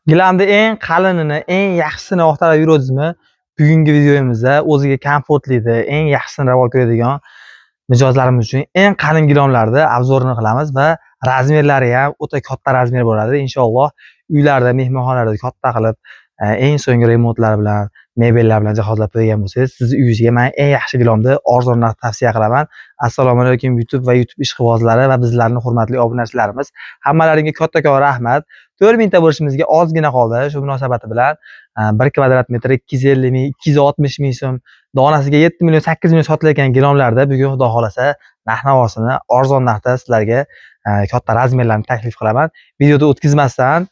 Gilamda eng qalinini, eng yaxshisini oqtarib yuribsizmi? Bugungi videomizda o'ziga komfortlida, eng yaxshisini olib keladigan mijozlarimiz uchun eng qalin gilamlarni obzorini qilamiz va razmerlari ham o'ta katta razmer bo'ladi. Inshaalloh uylarda, mehmonxonalarda katta qilib, eng so'nggi remontlar bilan, mebellar bilan jihozlab qo'ygan bo'lsangiz, sizni uyingizga men eng yaxshi gilamni arzon narxda tavsiya qilaman. Assalomu alaykum YouTube va YouTube ishqibozlari va bizlarning hurmatli obunachilarimiz. Hammalaringga kattakon rahmat. 4000 ta bo'lishimizga ozgina qoldi. Shu munosabati bilan 1 kvadrat metr 250 ming, 260 ming so'm, donasiga 7 million, 8 million sotilayotgan gilamlarda bugun xudo xolasa narx-navosini arzon narxda sizlarga katta razmerlarni taklif qilaman. Videoda o'tkazmasdan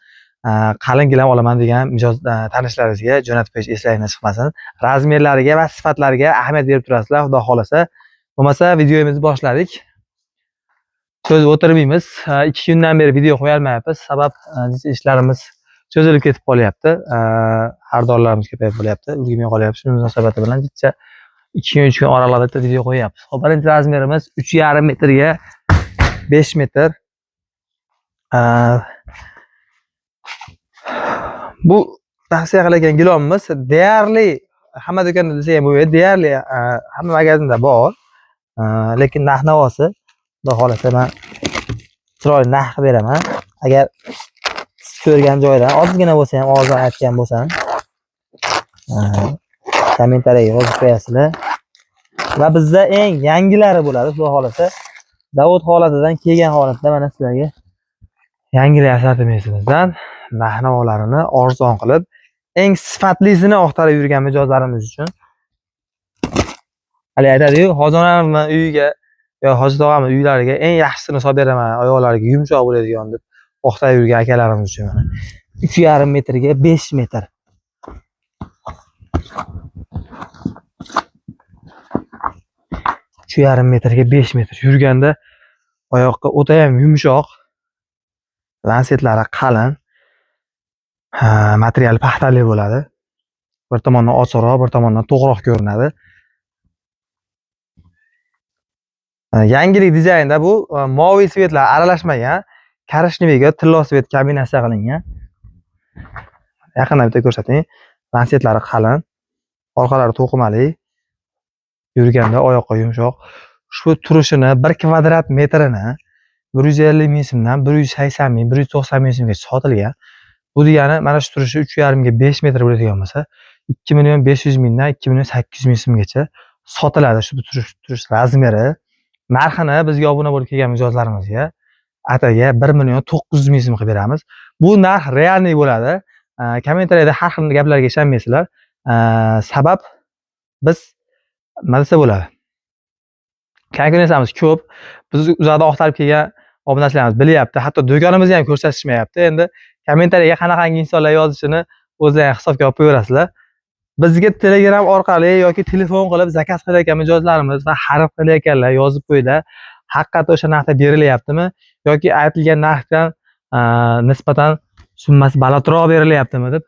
qalin gilam olaman degan mijoz tanishlaringizga jo'natib qo'yish eslaringizdan chiqmasin. Razmerlariga va sifatlariga ahamiyat berib turasizlar, xudo xolasa. Bo'lmasa videomizni boshladik. So'z o'tirmaymiz. 2 kundan beri video qo'yolmayapmiz. Sabab ishlarimiz cho'zilib ketib qolyapti. Xaridorlarimiz ko'payib qolyapti. Ulgurmay qolyapti. Shuning munosabati bilan 2 kun 3 kun oralig'ida video qo'yapmiz. Hop, birinchi razmerimiz 3,5 metrga 5 metr. Bu tavsiya qilingan gilamimiz deyarli hamma do'konda desa ham bo'ladi. Deyarli hamma magazinda bor. Lekin narx-navosi xudo xolasa men chiroyli narx beraman. Agar siz ko'rgan joydan ozgina bo'lsa ham og'zdan aytgan bo'lsam, kommentariyaga yozib qo'yasizlar. Va bizda eng yangilari bo'ladi, xudo xolasa. Zavod holatidan kelgan holatda mana sizlarga yangilar assortimentimizdan narx-navolarini arzon qilib, eng sifatlisini oqtarib yurgan mijozlarimiz uchun hali aytadi-yu, Hojijonimning uyiga yo Hoji tog'amning uylariga eng yaxshisini solib beraman, oyoqlariga yumshoq bo'ladigan deb oqtarib yurgan akalarimiz uchun mana 3,5 metrga 5 metr. Shu yarim metrga 5 metr yurganda oyoqqa o'ta ham yumshoq, lansetlari qalin, material paxtali bo'ladi. Bir tomondan ochiqroq, bir tomondan to'g'roq ko'rinadi. Yangilik dizaynda bu moviy svetlar aralashmagan, korishneviga tilla svet kombinatsiya qilingan. Yaqindan bitta ko'rsating. Lansetlari qalin, orqalari to'qimali. Yurganda oyoqqa yumshoq. Shu turishini 1 kvadrat metrini 150 ming so'mdan 180 ming, 190 ming so'mga sotilgan. Bu degani mana shu turishi 3,5 ga 5 metr bo'ladigan bo'lsa, 2 million 500 mingdan 2 million 800 ming so'mgacha sotiladi shu turish razmeri. Narxini bizga obuna bo'lib kelgan mijozlarimizga ataga 1 million 900 ming so'm qilib beramiz. Bu narx realniy bo'ladi. Kommentariyada har xil gaplarga ishonmaysizlar. Sabab biz nima desa bo'ladi? Konkurensiyamiz ko'p. Biz uzoqdan oqtarib kelgan obunachilarimiz bilyapti. Hatto do'konimizni ham ko'rsatishmayapti. Endi kommentariyaga qanaqangi insonlar yozishini o'zlaringiz hisobga olib qo'yaverasizlar. Bizga Telegram orqali yoki telefon qilib zakaz qilayotgan mijozlarimiz va xarid qilayotganlar yozib qo'yinglar. Haqiqatda o'sha narxda berilyaptimi yoki aytilgan narxdan nisbatan summasi balandroq berilyaptimi deb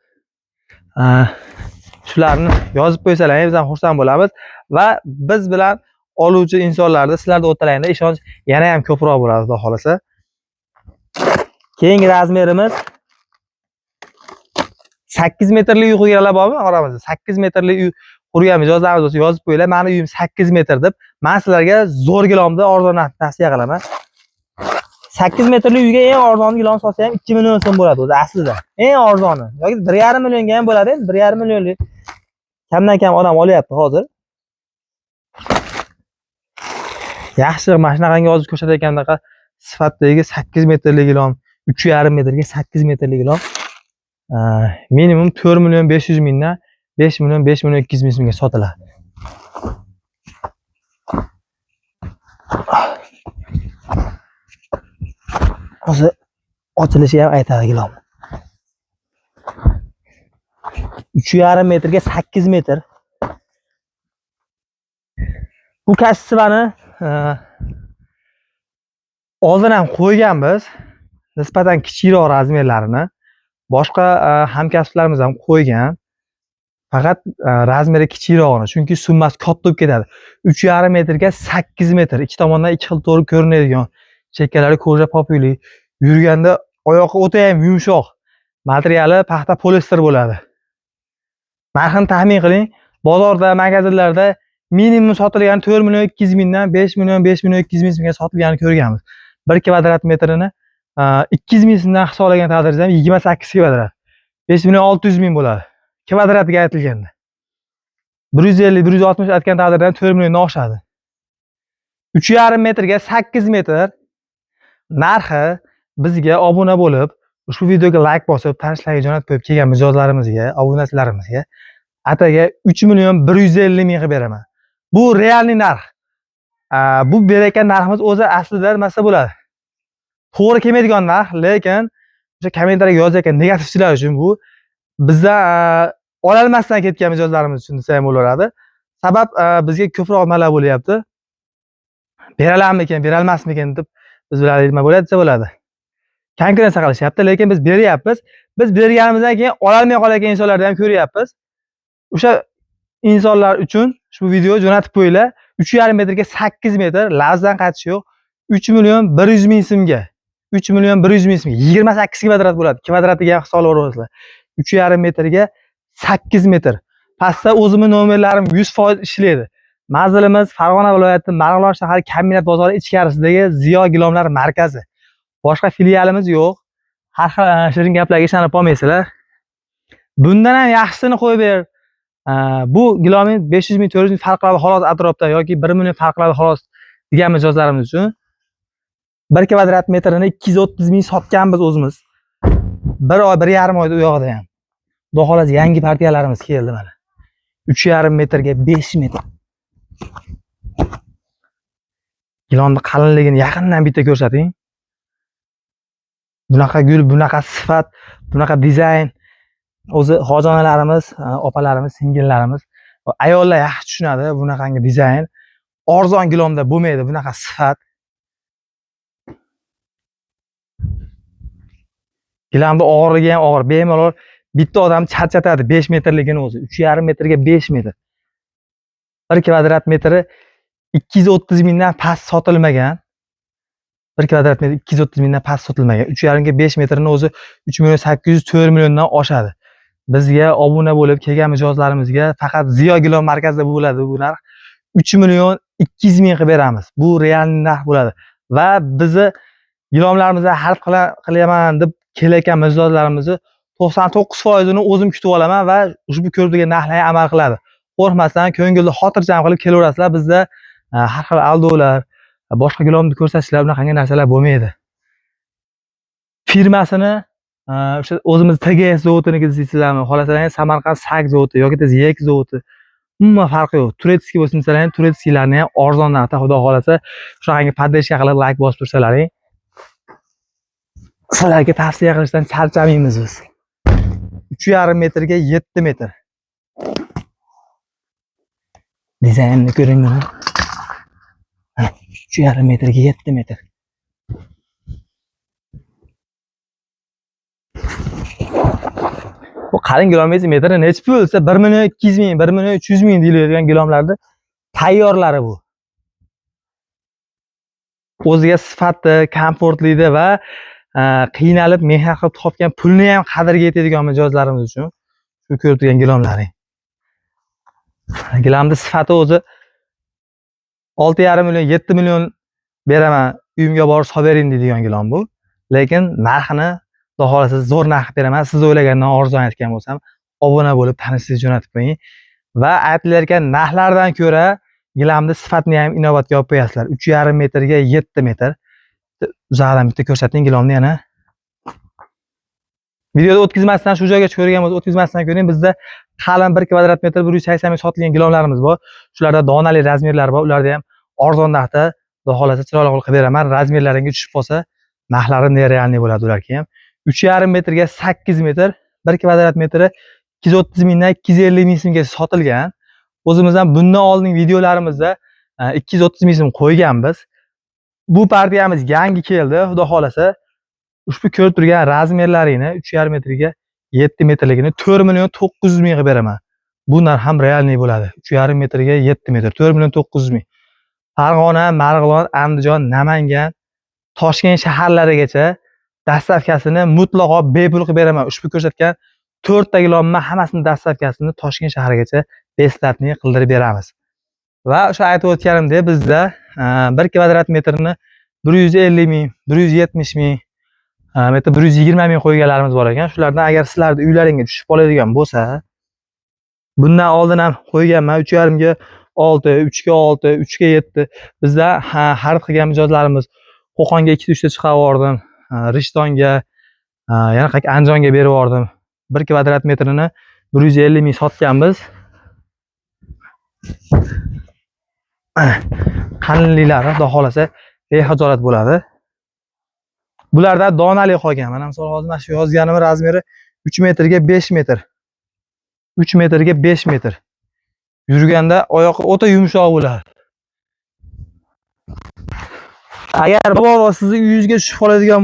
shularni yozib qo'ysalaringiz biz ham xursand bo'lamiz va biz bilan oluvchi insonlarda sizlarda o'rtalangda ishonch yana ham ko'proq bo'ladi, xudo xolasa. Keyingi razmerimiz 8 metrli uy qurganlar bormi oramizda? 8 metrli uy qurgan mijozlarimiz bo'lsa yozib qo'yinglar. Meni uyim 8 metr deb, men sizlarga zo'r gilamni arzon narxda tavsiya qilaman. 8 metrli uyga eng arzon gilam solsa ham 2 million so'm bo'ladi o'zi aslida. Eng arzoni yoki 1,5 millionga ham bo'ladi. 1,5 millionlik kamdan kam odam olyapti hozir. Yaxshi mana shunaqangi hozir ko'rsatayotgandaqa sifatdagi 8 metrli gilam, 3,5 metrga 8 metrli gilam minimum 4 million 500 mingdan 5 million 5 million 200 ming so'mga sotiladi. Hozir ochilishi ham aytadi gilam. 3,5 metrga 8 metr. Bu kassivani oldin ham qo'yganmiz. Nisbatan kichikroq razmerlarini. Boshqa hamkasblarimiz ham qo'ygan. Faqat razmeri kichikrog'ini, chunki summasi katta bo'lib ketadi. 3,5 metrga 8 metr. Ikki tomondan ikki xil to'g'ri ko'rinadigan, chekkalari koja populi, yurganda oyoqqa o'ta ham yumshoq. Materiali paxta poliester bo'ladi. Narxini taxmin qiling. Bozorda, magazinlarda minimum sotilgani 4 million 200 mingdan 5 million 5 million 200 ming so'mga sotilganini ko'rganmiz. 1 kvadrat metrini 200 ming so'mdan hisoblagan taqdirda ham 28 kvadrat 5 million 600 ming bo'ladi. Kvadratiga aytilganda. 150 160 aytgan taqdirda 4 milliondan oshadi. 3,5 metrga 8 metr narxi bizga obuna bo'lib, ushbu videoga like bosib, tanishlarga jo'natib qo'yib kelgan mijozlarimizga, obunachilarimizga ataga 3 million 150 ming qilib beraman. Bu realniy narx. Bu berayotgan narximiz o'zi aslida nimasi bo'ladi? To'g'ri kelmaydigan narx, lekin o'sha kommentariyaga yozayotgan negativchilar uchun bu bizdan ola olmasdan ketgan mijozlarimiz uchun desa ham bo'laveradi. Sabab bizga ko'proq nimalar bo'lyapti. Beralarmikan, berolmasmikan deb biz bilan nima bo'ladi desa bo'ladi. Konkurensiya qilishyapti, lekin biz beryapmiz. Biz berganimizdan keyin ola olmay qolayotgan insonlarni ham ko'ryapmiz. O'sha insonlar uchun ushbu video jo'natib qo'yinglar. 3,5 metrga 8 metr, lavzdan qaytish yo'q. 3 million 100 ming so'mga. 3 million 100 ming so'mga 28 kvadrat bo'ladi. Kvadratiga hisoblayverasizlar. 3,5 metrga 8 metr. Pastda o'zimning nomerlarim 100% ishlaydi. Manzilimiz Farg'ona viloyati Marg'ilon shahar kombinat bozori ichkarisidagi Ziyo gilomlar markazi. Boshqa filialimiz yo'q. Har xil shirin gaplarga ishonib qolmaysizlar. Bundan ham yaxshisini qo'yib ber. Bu gilomin 500 ming 400 ming farq qiladi xolos atrofda yoki 1 million farq qiladi xolos degan mijozlarimiz uchun 1 kvadrat metrini 230 ming sotganmiz o'zimiz. 1 oy, 1,5 oyda u yoqda ham. Xudo xolos yangi partiyalarimiz keldi mana. 3,5 metrga 5 metr. Gilonni qalinligini yaqindan bitta ko'rsating. Bunaqa gul, bunaqa sifat, bunaqa dizayn o'zi xojonalarimiz, opalarimiz, singillarimiz, ayollar yaxshi tushunadi bunaqangi dizayn. Arzon gilomda bo'lmaydi bunaqa sifat. Gilamda og'irligi ham og'ir, bemalol bitta odam charchatadi 5 metrligini o'zi. 3,5 metrga 5 metr. 1 kvadrat metri 230 mingdan past sotilmagan. 1 kvadrat metr 230 mingdan past sotilmagan. 3,5 ga 5 metrni o'zi 3 million 800 4 milliondan oshadi. Bizga obuna bo'lib kelgan mijozlarimizga faqat Ziyo gilom markazida bo'ladi bu narx. 3 million 200 ming qilib beramiz. Bu real narx bo'ladi. Va bizni gilomlarimizda hal qilaman deb kelayotgan mijozlarimizni 99% ni o'zim kutib olaman va ushbu ko'rsatilgan narxlarga amal qiladi. Qo'rqmasdan, ko'ngilni xotirjam qilib kelaverasizlar. Bizda har xil aldovlar, boshqa gilomni ko'rsatishlar, bunaqangi narsalar bo'lmaydi. Firmasini o'sha o'zimiz TGS zavodiniki deysizlarmi? Xohlasangiz Samarqand Sak zavodi yoki Yek zavodi. Umuman farqi yo'q. Turetskiy bo'lsin desalar ham Turetskiylarni ham arzon narxda xudo xolasa shunaqangi podдержка qilib like bosib tursalaring. Sizlarga tavsiya qilishdan charchamaymiz biz. 3,5 metrga 7 metr. Dizaynni ko'ring mana. 3,5 metrga 7 metr. Bu qalin gilomingiz metri necha pul desa 1 million 200 ming, 1 million 300 ming deyiladigan gilomlarni tayyorlari bu. O'ziga sifati, komfortlida va qiynalib mehnat qilib topgan pulni ham qadriga yetadigan mijozlarimiz uchun shu ko'rib turgan gilomlaring. Gilamning sifati o'zi 6,5 million 7 million beraman, uyimga borib solib bering deydigan gilom bu. Lekin narxini xudo xolasa zo'r narx beraman. Siz o'ylagandan arzon aytgan bo'lsam, obuna bo'lib tanishingizni jo'natib qo'ying va aytilayotgan narxlardan ko'ra gilamning sifatini ham inobatga olib qo'yasizlar. 3,5 metrga 7 metr. Uzoqdan bitta ko'rsating gilomni yana. Videoda o'tkazmasdan shu joyga ko'rgan bo'lsa, o'tkazmasdan ko'ring. Bizda qalin 1 kvadrat metr 180 ming sotilgan gilomlarimiz bor. Shularda donali razmerlar bor. Ularda ham arzon narxda xudo xolasa chiroyli qilib beraman. Razmerlaringiz tushib qolsa, narxlari nerealniy bo'ladi ularga ham. 3,5 metrga 8 metr, 1 kvadrat metri 230 mingdan 250 ming so'mga sotilgan. O'zimizdan bundan oldingi videolarimizda 230 ming so'm qo'yganmiz. Bu partiyamiz yangi keldi, xudo xolasa. Ushbu ko'rib turgan razmerlarini 3,5 metrga 7 metrligini 4 million 900 ming qilib beraman. Bu narx ham realniy bo'ladi. 3,5 metrga 7 metr 4 million 900 ming. Farg'ona, Marg'ilon, Andijon, Namangan, Toshkent shaharlarigacha dastavkasini mutlaqo bepul qilib beraman. Ushbu ko'rsatgan 4 ta gilomni hammasini dastavkasini Toshkent shahrigacha besplatniy qildirib beramiz. Va o'sha aytib o'tganimdek, bizda 1 kvadrat metrni 150 ming, 170 ming, 120 ming qo'yganlarimiz bor ekan. Shulardan agar sizlarning uylaringga tushib qoladigan bo'lsa, bundan oldin ham qo'yganman 3,5 ga 6, 3 ga 6, 3 ga 7. Bizda xarid qilgan mijozlarimiz Qo'qonga 2-3 ta chiqarib yubordim. Rishtonga, yana Andijonga berib yubordim. 1 kvadrat metrini 150 ming sotganmiz. Qalinliklari xudo xolasa bexijolat bo'ladi. Bularda donali qolgan. Mana misol hozir mana shu yozganim razmeri 3 metrga 5 metr. 3 metrga 5 metr. Yurganda oyoqi o'ta yumshoq bo'ladi. Agar mabodo sizning uyingizga tushib qoladigan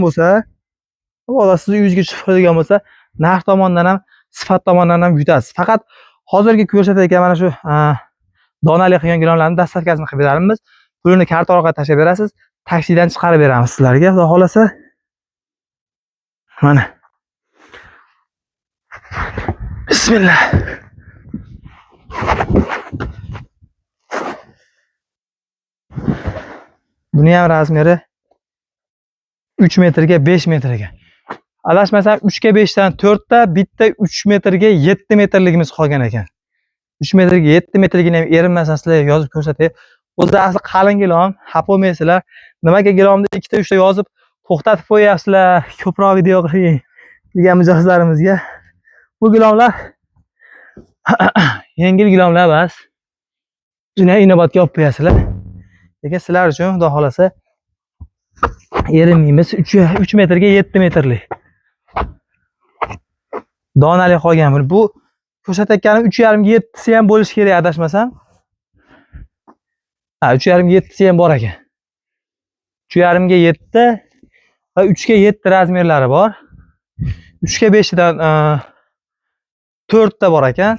bo'lsa, narx tomondan ham, sifat tomondan ham yutasiz. Faqat hozirgi ko'rsatayotgan mana shu donali qilgan gilonlarni dastavkasini qilib beramiz. Pulini karta orqali tashlab berasiz, taksidan chiqarib beramiz sizlarga, xudo xolasa. Mana. Bismillah. Buni ham razmeri 3 metrga 5 metrga. Adashmasam 3 ga 5 dan 4 ta, bitta 3 metrga 7 metrligimiz qolgan ekan. 3 metrga 7 metrligini ham erinmasdan sizlarga yozib ko'rsatay. O'zi asli qalin gilom, xapomaysizlar. Nimaga gilomda 2 ta 3 ta yozib to'xtatib qo'yapsizlar, ko'proq video qiling degan mijozlarimizga. Bu gilomlar yengil gilomlar emas. Shuni inobatga olib qo'yasizlar. Lekin sizlar uchun xudo xolasa erinmaymiz. 3 metrga 7 metrlik. Donali qolgan bu ko'rsatayotganim 3,5 ga 7si ham bo'lish kerak adashmasam. 3,5 ga 7si ham bor ekan. 3,5 ga 7 va 3 ga 7 razmerlari bor. 3 ga 5 dan 4 ta bor ekan.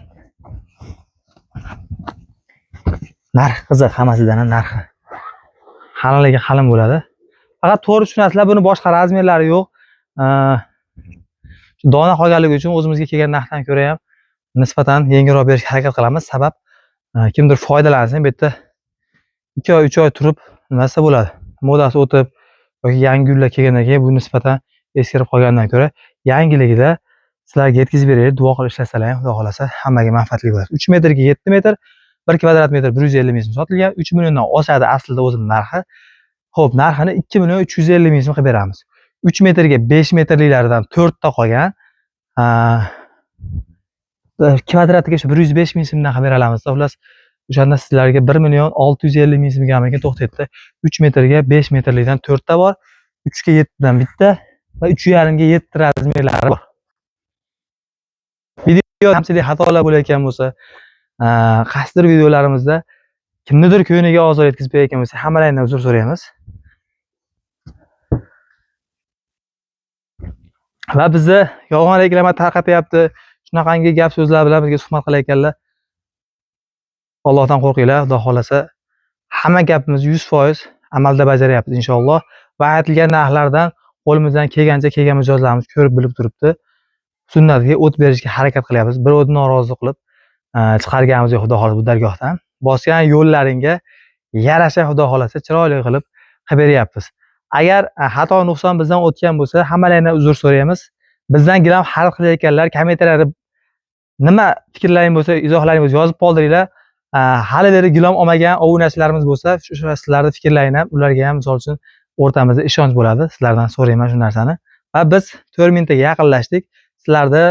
Narx qiziq, hammasidan ham narxi. Qalinligi qalin bo'ladi. Faqat to'g'ri tushunasizlar, buni boshqa razmerlari yo'q. Dona qolganligi uchun o'zimizga kelgan narxdan ko'ra ham nisbatan yengilroq berishga harakat qilamiz. Sabab kimdir foydalansin, bu yerda 2 oy, 3 oy turib nimasi bo'ladi. Modasi o'tib yoki yangi gullar kelgandan keyin bu nisbatan eskirib qolgandan ko'ra yangiligida sizlarga yetkazib beraylik. Duo qilib ishlasalar ham, xudo xolasa hammaga manfaatli bo'ladi. 3 metrga 7 metr, 1 kvadrat metr 150 ming so'm sotilgan. 3 milliondan oshadi aslida o'zining narxi. Xo'p, narxini 2 million 350 ming so'm qilib beramiz. 3 metrga 5 metrliklaridan 4 ta qolgan. Kvadratiga 105 ming so'mdan qilib beramiz. Xullas, o'shanda sizlarga 1 million 650 ming so'mga hammaga to'xtatdi. 3 metrga 5 metrlikdan 4 ta bor. 3 ga 7 dan bitta va 3,5 ga 7 razmerlari bor. Video kamchilik xatolar bo'layotgan bo'lsa, qasddir videolarimizda kimnidir ko'ngliga ozor yetkazib berayotgan bo'lsa, hammalardan uzr so'raymiz. Va bizni yolg'on reklama tarqatyapti. Shunaqangi gap so'zlar bilan bizga suhbat qilayotganlar. Allohdan qo'rqinglar, xudo xolasa hamma gapimiz 100% amalda bajaryapmiz inshaalloh. Va aytilgan narxlardan qo'limizdan kelgancha kelgan mijozlarimiz ko'rib bilib turibdi. Sunnatga o't berishga harakat qilyapmiz. Bir o'tni norozi qilib chiqarganimiz yo'q, xudo xolasa bu dargohdan. Bosgan yo'llaringga yarasha xudo xolasa chiroyli qilib beryapmiz. Agar xato nuqson bizdan o'tgan bo'lsa, hammalardan uzr so'raymiz. Bizdan gilam xarid qilayotganlar kommentariyada nima fikrlaring bo'lsa, izohlaring bo'lsa yozib qoldiringlar. Hali beri gilom olmagan obunachilarimiz bo'lsa, shu sizlarning fikrlaringni ham ularga ham misol uchun o'rtamizda ishonch bo'ladi. Sizlardan so'rayman shu narsani. Va biz 4000 taga yaqinlashdik. Sizlarni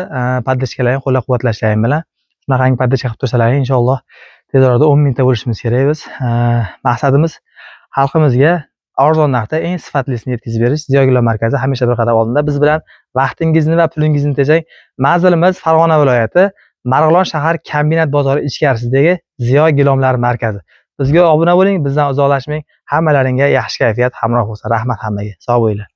podдержкалаring, qo'llab-quvvatlashlaring bilan shunaqangi podдержка qilib tursalaring, inshaalloh tez orada 10 mingta bo'lishimiz kerak biz. Maqsadimiz xalqimizga arzon narxda eng sifatlisini yetkazib berish. Ziyo gilom markazi hamisha bir qadam oldinda. Biz bilan vaqtingizni va pulingizni tejang. Manzilimiz Farg'ona viloyati, Marg'ilon shahar kombinat bozori ichkarisidagi Ziyo gilomlar markazi. Bizga obuna bo'ling, bizdan uzoqlashmang. Hammalaringga yaxshi kayfiyat hamroh bo'lsin. Rahmat hammaga. Sog' bo'linglar.